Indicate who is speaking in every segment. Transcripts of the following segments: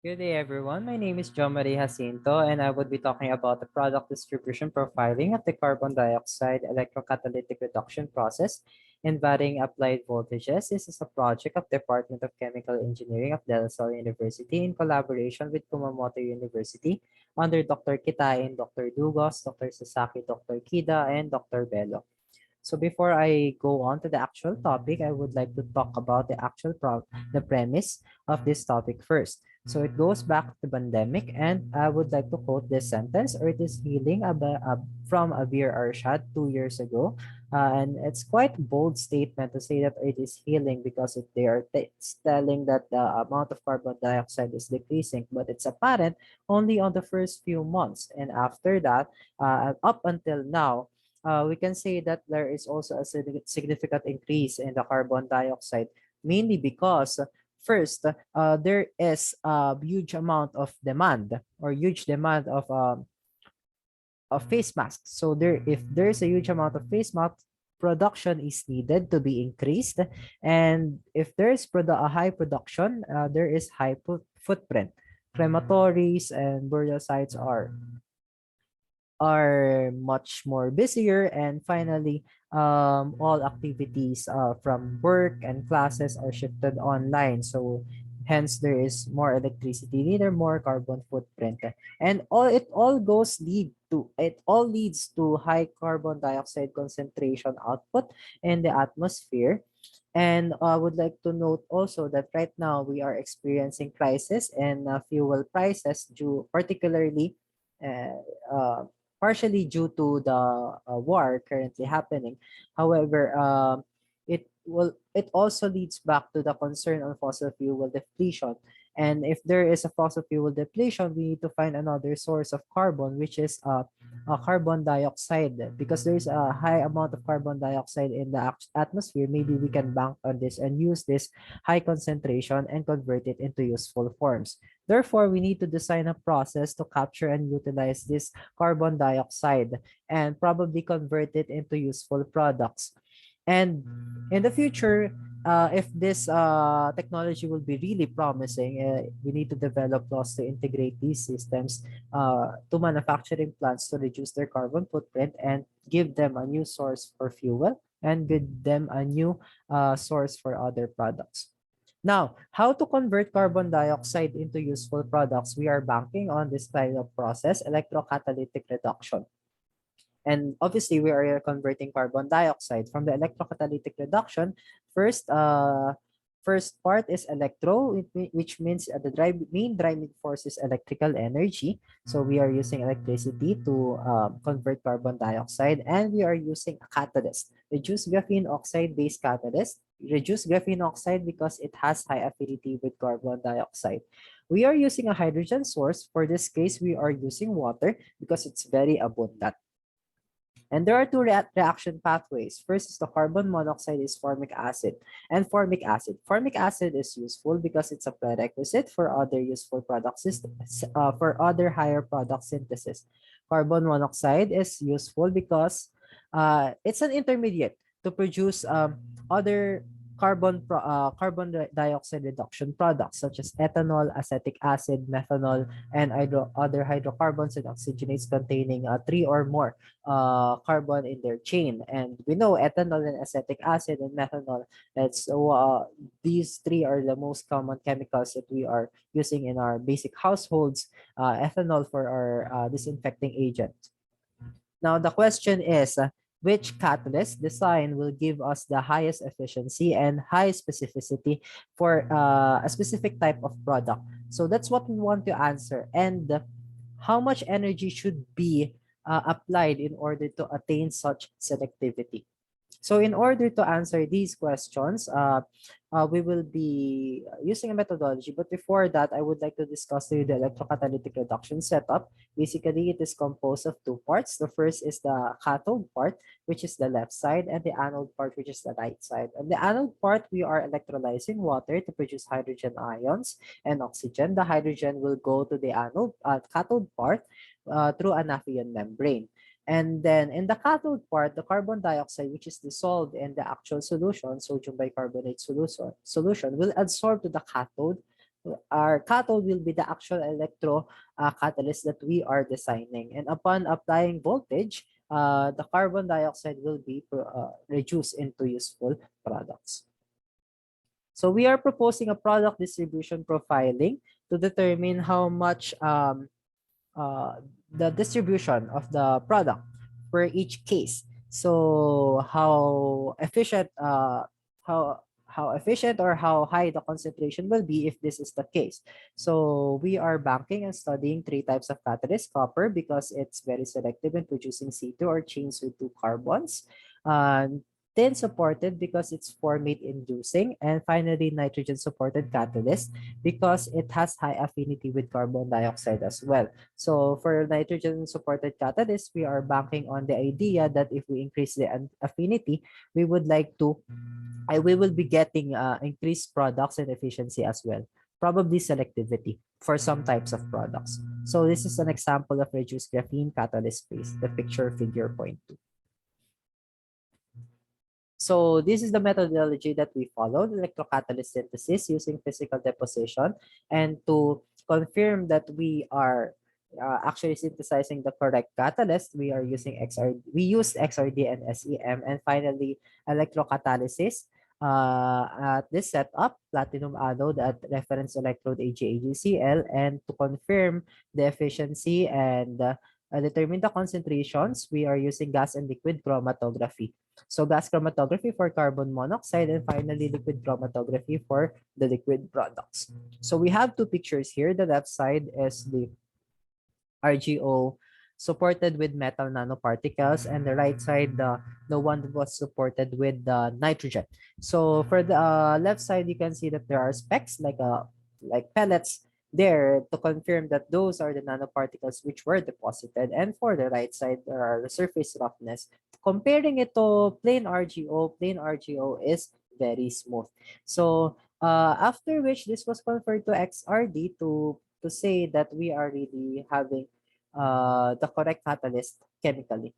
Speaker 1: Good day, everyone. My name is Jomari Jacinto, and I would be talking about the product distribution profiling of the carbon dioxide electrocatalytic reduction process in varying applied voltages. This is a project of Department of Chemical Engineering of De La Salle University in collaboration with Kumamoto University under Dr. Quitain, Dr. Dugos, Dr. Sasaki, Dr. Kida, and Dr. Belo. So before I go on to the actual topic, I would like to talk about the premise of this topic first. So it goes back to the pandemic, and I would like to quote this sentence: "Earth is healing from a beer Arshad 2 years ago." And it's quite a bold statement to say that Earth is healing because it's telling that the amount of carbon dioxide is decreasing, but it's apparent only on the first few months. And after that, up until now, we can say that there is also a significant increase in the carbon dioxide, mainly because first, there is a huge amount of demand or huge demand of face masks. So if there's a huge amount of face masks, production is needed to be increased. And if there's a high production, there is high footprint. Crematories and burial sites are much more busier, and finally all activities from work and classes are shifted online, so hence there is more electricity needed, more carbon footprint, and it all leads to high carbon dioxide concentration output in the atmosphere. And I would like to note also that right now we are experiencing crisis in fuel prices, due particularly uh, uh, partially due to the war currently happening. However, it also leads back to the concern on fossil fuel depletion. And if there is a fossil fuel depletion, we need to find another source of carbon, which is carbon dioxide. Because there is a high amount of carbon dioxide in the atmosphere, maybe we can bank on this and use this high concentration and convert it into useful forms. Therefore, we need to design a process to capture and utilize this carbon dioxide and probably convert it into useful products. And in the future, if this technology will be really promising, we need to develop laws to integrate these systems to manufacturing plants to reduce their carbon footprint and give them a new source for fuel and give them a new source for other products. Now, how to convert carbon dioxide into useful products? We are banking on this kind of process, electrocatalytic reduction. And obviously, we are converting carbon dioxide from the electrocatalytic reduction. First, first part is which means the main driving force is electrical energy. So we are using electricity to convert carbon dioxide, and we are using a catalyst, reduced graphene oxide-based catalyst. Reduced graphene oxide because it has high affinity with carbon dioxide. We are using a hydrogen source. For this case, we are using water because it's very abundant. And there are two reaction pathways. First is the carbon monoxide is formic acid and formic acid. Formic acid is useful because it's a prerequisite for other useful product systems, for other higher product synthesis. Carbon monoxide is useful because it's an intermediate to produce other carbon dioxide reduction products such as ethanol, acetic acid, methanol, and other hydrocarbons and oxygenates containing three or more carbon in their chain. And we know ethanol and acetic acid and methanol, these three are the most common chemicals that we are using in our basic households. Ethanol for our disinfecting agent. Now, the question is, which catalyst design will give us the highest efficiency and high specificity for a specific type of product? So that's what we want to answer. And how much energy should be applied in order to attain such selectivity? So in order to answer these questions, we will be using a methodology. But before that, I would like to discuss to you the electrocatalytic reduction setup. Basically, it is composed of two parts. The first is the cathode part, which is the left side, and the anode part, which is the right side. On the anode part, we are electrolyzing water to produce hydrogen ions and oxygen. The hydrogen will go to the cathode part through a Nathaniel membrane. And then in the cathode part, the carbon dioxide, which is dissolved in the actual solution, sodium bicarbonate solution will adsorb to the cathode our cathode will be the actual catalyst that we are designing. And upon applying voltage, the carbon dioxide will be reduced into useful products. So we are proposing a product distribution profiling to determine how much uh, the distribution of the product for each case. So how how efficient or how high the concentration will be if this is the case. So we are banking and studying three types of catalyst: copper, because it's very selective in producing C2 or chains with two carbons; tin supported because it's formate inducing; and finally nitrogen supported catalyst because it has high affinity with carbon dioxide as well. So for nitrogen supported catalyst, we are banking on the idea that if we increase the affinity, we would like to we will be getting increased products and efficiency as well, probably selectivity for some types of products. So this is an example of reduced graphene catalyst space, the picture figure point 2. So this is the methodology that we followed: electrocatalyst synthesis using physical deposition. And to confirm that we are actually synthesizing the correct catalyst, we are using we used XRD and SEM. And finally, electrocatalysis at this setup, platinum anode at reference electrode AgAgCl. And to confirm the efficiency and determine the concentrations, we are using gas and liquid chromatography. So gas chromatography for carbon monoxide, and finally liquid chromatography for the liquid products. So we have two pictures here. The left side is the RGO supported with metal nanoparticles, and the right side, the one that was supported with nitrogen. So for the left side, you can see that there are specks like pellets there to confirm that those are the nanoparticles which were deposited. And for the right side, there are the surface roughness. Comparing it to plain RGO is very smooth. So after which this was converted to XRD to say that we are really having the correct catalyst chemically.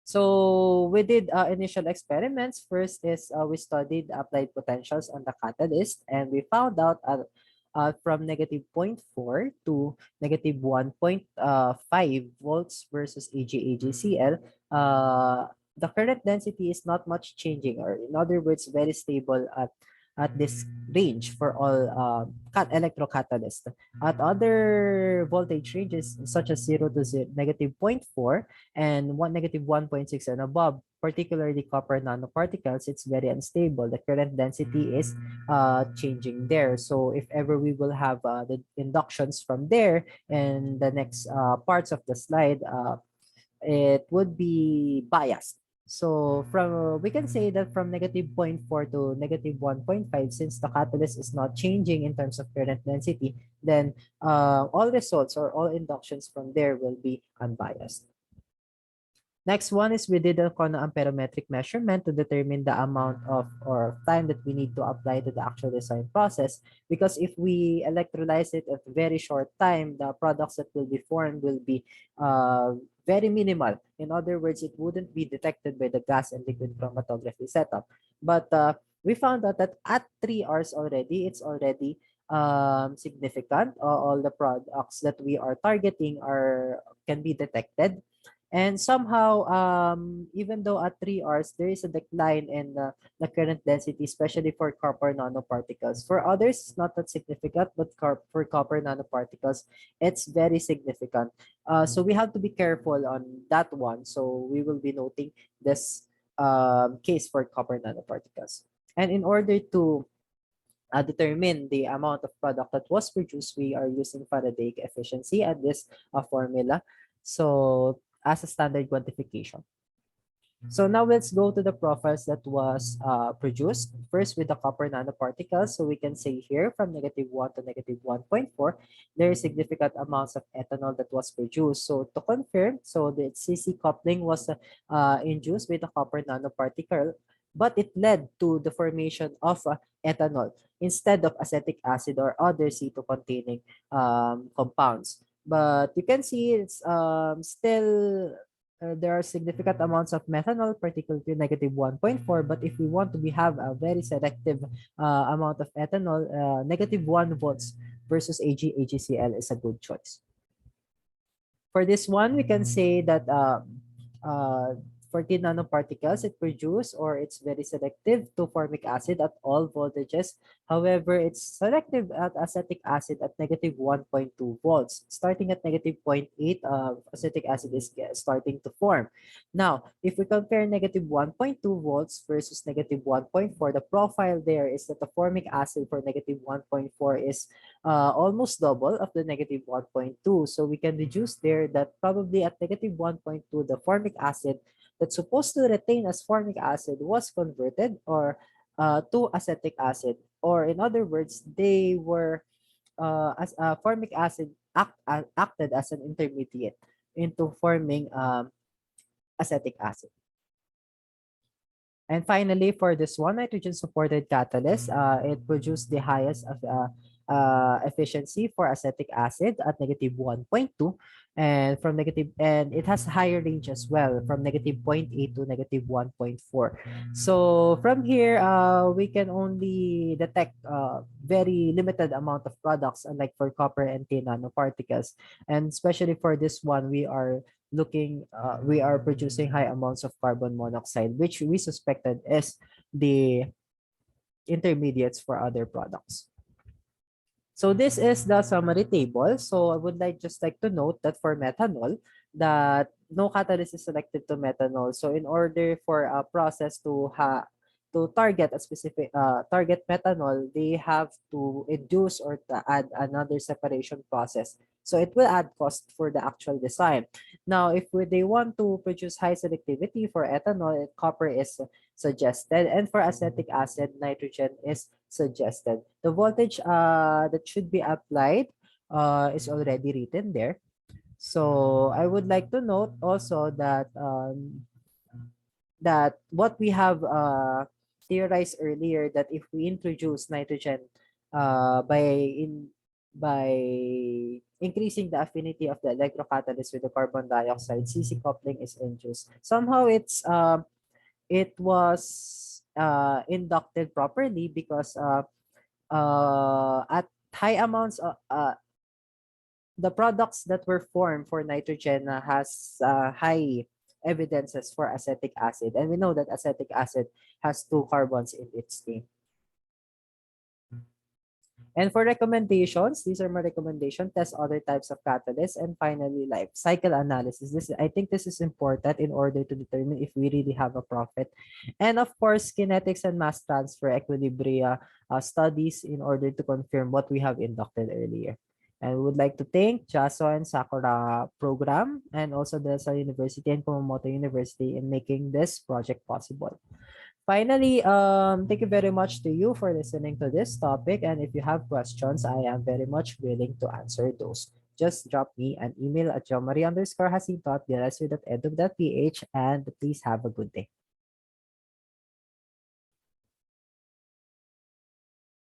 Speaker 1: So we did initial experiments. First is we studied applied potentials on the catalyst, and we found out from negative -0.4 to negative 1.5 volts versus AgAgCl, the current density is not much changing, or in other words, very stable at this range for all electrocatalysts. At other voltage ranges such as 0 to negative -0.4 and negative 1.6 and above, particularly copper nanoparticles, it's very unstable. The current density is changing there. So if ever we will have the inductions from there in the next parts of the slide, it would be biased. So we can say that from negative -0.4 to negative 1.5, since the catalyst is not changing in terms of current density, then all results or all inductions from there will be unbiased. Next one is we did a amperometric measurement to determine the amount of or time that we need to apply to the actual design process. Because if we electrolyze it at very short time, the products that will be formed will be very minimal. In other words, it wouldn't be detected by the gas and liquid chromatography setup. But we found out that at 3 hours already, it's already significant. All the products that we are targeting can be detected. And somehow, even though at 3 hours, there is a decline in the current density, especially for copper nanoparticles. For others, it's not that significant, but for copper nanoparticles, it's very significant. So we have to be careful on that one. So we will be noting this case for copper nanoparticles. And in order to determine the amount of product that was produced, we are using faradaic efficiency and this formula. So as a standard quantification. So now let's go to the profiles that was produced. First with the copper nanoparticles. So we can say here from -1 to -1.4, there is significant amounts of ethanol that was produced. So to confirm, so the CC coupling was induced with the copper nanoparticle, but it led to the formation of ethanol instead of acetic acid or other C2 containing compounds. But you can see it's still there are significant amounts of methanol, particularly negative 1.4. But if we want to have a very selective amount of ethanol, negative 1 volts versus AgCl is a good choice. For this one, we can say that uh, 14 nanoparticles it produces, or it's very selective to formic acid at all voltages. However, it's selective at acetic acid at negative 1.2 volts. Starting at negative 0.8, acetic acid is starting to form. Now, if we compare negative 1.2 volts versus negative 1.4, the profile there is that the formic acid for negative 1.4 is almost double of the negative 1.2. So we can deduce there that probably at negative 1.2, the formic acid that's supposed to retain as formic acid was converted or to acetic acid. Or in other words, they were as formic acid acted as an intermediate into forming acetic acid. And finally, for this one nitrogen-supported catalyst, it produced the highest of efficiency for acetic acid at negative 1.2, and it has higher range as well from negative 0.8 to negative 1.4. So from here, we can only detect very limited amount of products, unlike for copper and tin nanoparticles. And especially for this one, we are producing high amounts of carbon monoxide, which we suspected is the intermediates for other products. So this is the summary table. So I would just like to note that for methanol, that no catalyst is selected to methanol. So in order for a process to target a specific target methanol, they have to induce or to add another separation process. So it will add cost for the actual design. Now, if they want to produce high selectivity for ethanol, copper is suggested, and for acetic acid, nitrogen is suggested. The voltage that should be applied is already written there. So I would like to note also that what we have theorized earlier, that if we introduce nitrogen by increasing the affinity of the electrocatalyst with the carbon dioxide, CC coupling is induced. Somehow it was inducted properly because at high amounts the products that were formed for nitrogen has high evidences for acetic acid, and we know that acetic acid has 2 carbons in its name. And for recommendations, these are my recommendations: test other types of catalysts, and finally, life cycle analysis. I think this is important in order to determine if we really have a profit. And of course, kinetics and mass transfer equilibria studies in order to confirm what we have inducted earlier. And we would like to thank Jaso and Sakura program, and also the Sa University and Kumamoto University in making this project possible. Finally, thank you very much to you for listening to this topic. And if you have questions, I am very much willing to answer those. Just drop me an email at jomari_jacinto@dlsu.edu.ph, and please have a good day.